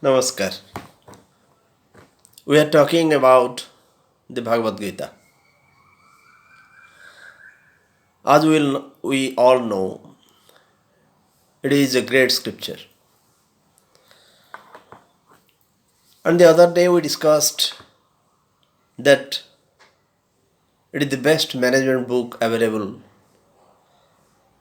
Namaskar. We are talking about the Bhagavad Gita. As we all know, it is a great scripture. And the other day we discussed that it is the best management book available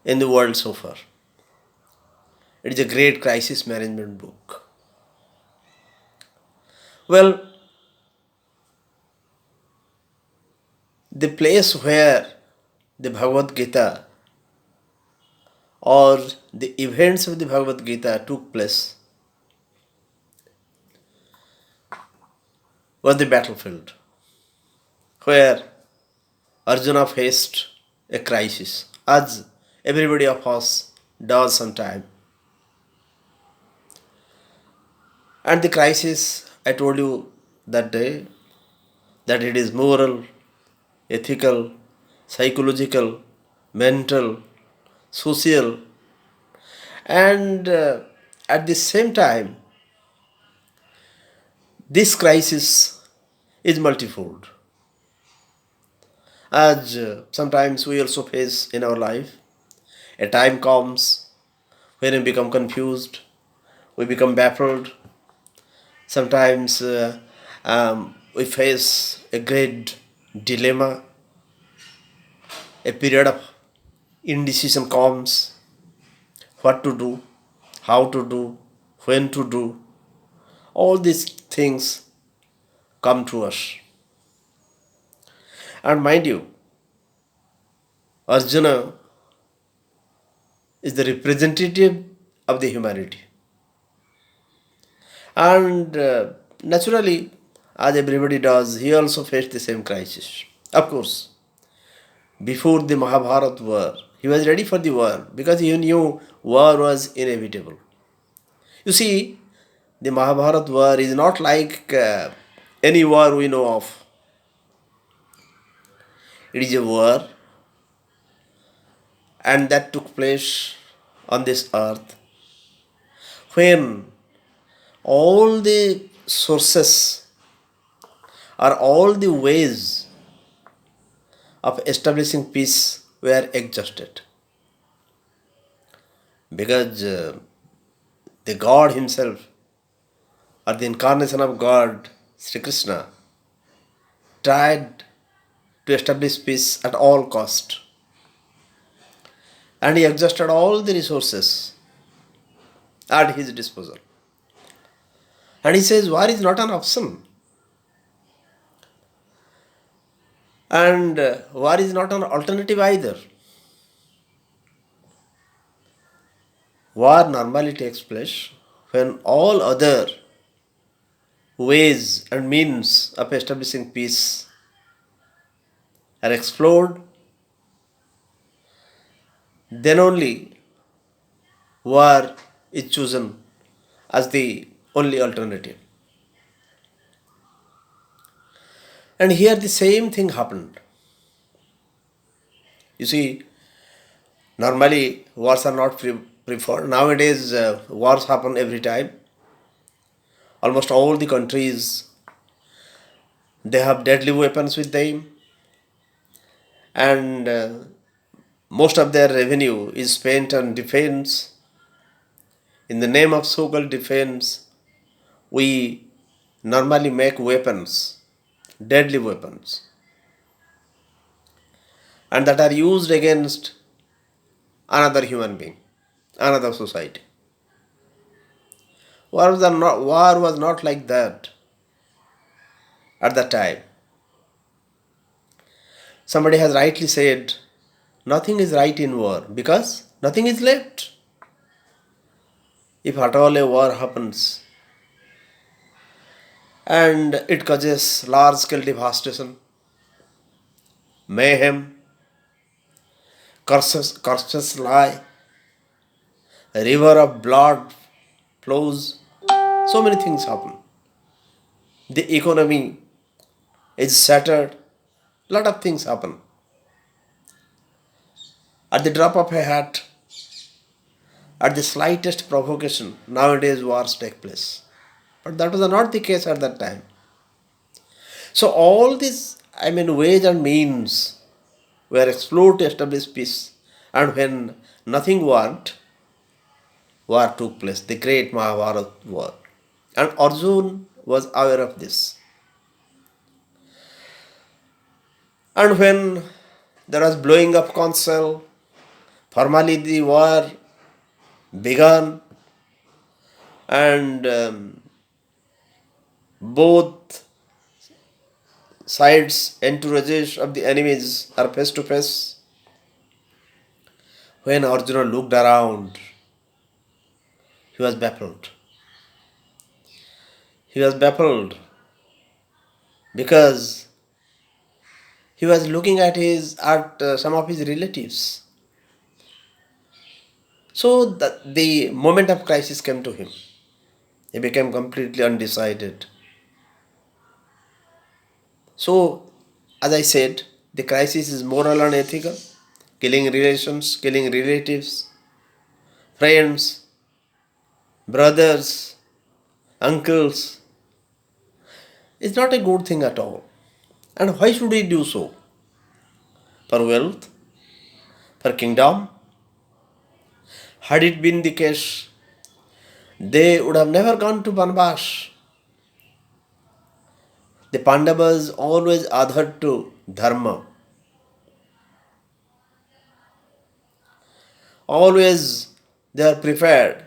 in the world so far. It is a great crisis management book. Well, the place where the Bhagavad Gita or the events of the Bhagavad Gita took place was the battlefield where Arjuna faced a crisis, as everybody of us does sometime. And the crisis, I told you that day, that it is moral, ethical, psychological, mental, social, and at the same time, this crisis is multifold. As sometimes we also face in our life, a time comes when we become confused, we become baffled. Sometimes we face a great dilemma, a period of indecision comes, what to do, how to do, when to do. All these things come to us. And mind you, Arjuna is the representative of the humanity. And naturally, as everybody does, he also faced the same crisis. Of course, before the Mahabharata war, he was ready for the war because he knew war was inevitable. You see, the Mahabharata war is not like any war we know of. It is a war and that took place on this earth when all the sources or all the ways of establishing peace were exhausted. Because the God Himself, or the incarnation of God, Sri Krishna, tried to establish peace at all cost. And he exhausted all the resources at his disposal. And he says war is not an option. And war is not an alternative either. War normally takes place when all other ways and means of establishing peace are explored, then only war is chosen as the only alternative. And here the same thing happened. You see, normally wars are not preferred. Nowadays, wars happen every time. Almost all the countries, they have deadly weapons with them, and most of their revenue is spent on defense. In the name of so-called defense, we normally make weapons, deadly weapons, and that are used against another human being, another society. War was not like that at that time. Somebody has rightly said, nothing is right in war because nothing is left. If at all a war happens and it causes large scale devastation, mayhem, curses lie, a river of blood flows, so many things happen. The economy is shattered, lot of things happen. At the drop of a hat, at the slightest provocation, nowadays wars take place. But that was not the case at that time. So all these, ways and means were explored to establish peace. And when nothing worked, war took place, the great Mahabharata war. And Arjun was aware of this. And when there was blowing up council, formally the war began, and both sides entourages of the enemies are face to face. When Arjuna looked around, he was baffled. He was baffled because he was looking at some of his relatives. So the moment of crisis came to him. He became completely undecided. So, as I said, the crisis is moral and ethical. Killing relations, killing relatives, friends, brothers, uncles is not a good thing at all. And why should he do so? For wealth? For kingdom? Had it been the case, they would have never gone to Banbas. The Pandavas always adhered to Dharma. Always they are prepared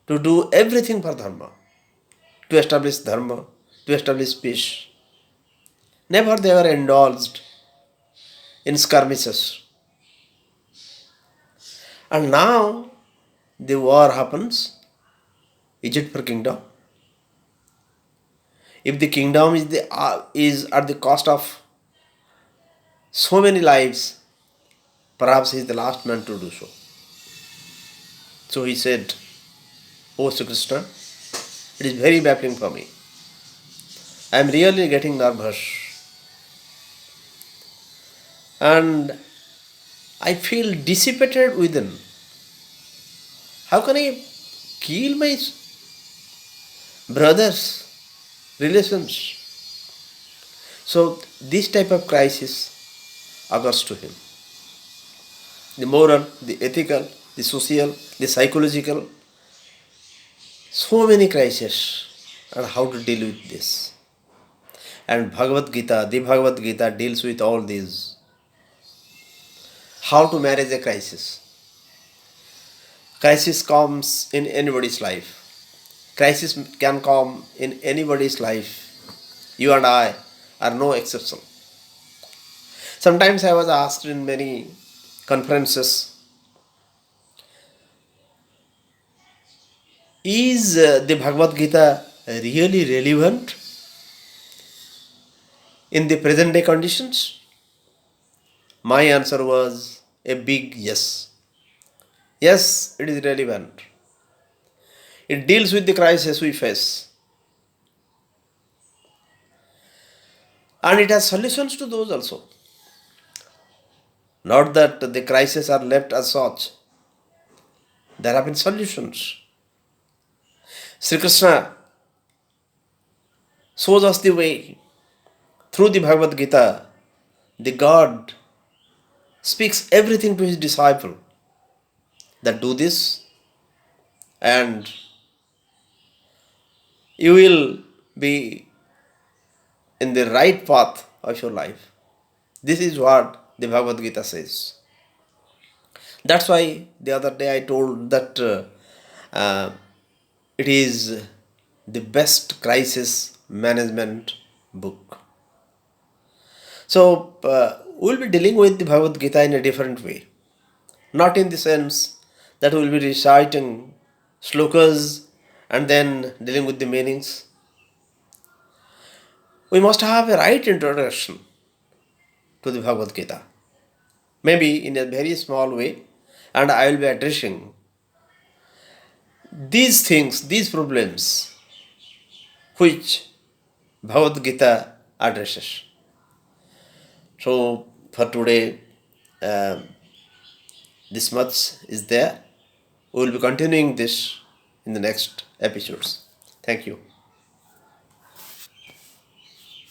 to do everything for Dharma, to establish Dharma, to establish peace. Never they were indulged in skirmishes. And now the war happens. Is it for kingdom? If the kingdom is at the cost of so many lives, perhaps he is the last man to do so. So he said, "O Sri Krishna, it is very baffling for me. I am really getting nervous. And I feel dissipated within. How can I kill my brothers, relations?" So this type of crisis occurs to him. The moral, the ethical, the social, the psychological, so many crises, and how to deal with this. And the Bhagavad Gita deals with all these. How to manage a crisis. Crisis comes in anybody's life. Crisis can come in anybody's life. You and I are no exception. Sometimes I was asked in many conferences, is the Bhagavad Gita really relevant in the present day conditions? My answer was a big yes. Yes, it is relevant. It deals with the crisis we face. And it has solutions to those also. Not that the crises are left as such. There have been solutions. Sri Krishna shows us the way. Through the Bhagavad Gita, the God speaks everything to his disciple, that do this and you will be in the right path of your life. This is what the Bhagavad Gita says. That's why the other day I told that it is the best crisis management book. So we'll be dealing with the Bhagavad Gita in a different way. Not in the sense that we'll be reciting slokas and then dealing with the meanings. We must have a right introduction to the Bhagavad Gita. Maybe in a very small way, and I will be addressing these things, these problems which Bhagavad Gita addresses. So for today, this much is there. We will be continuing this in the next episodes. Thank you.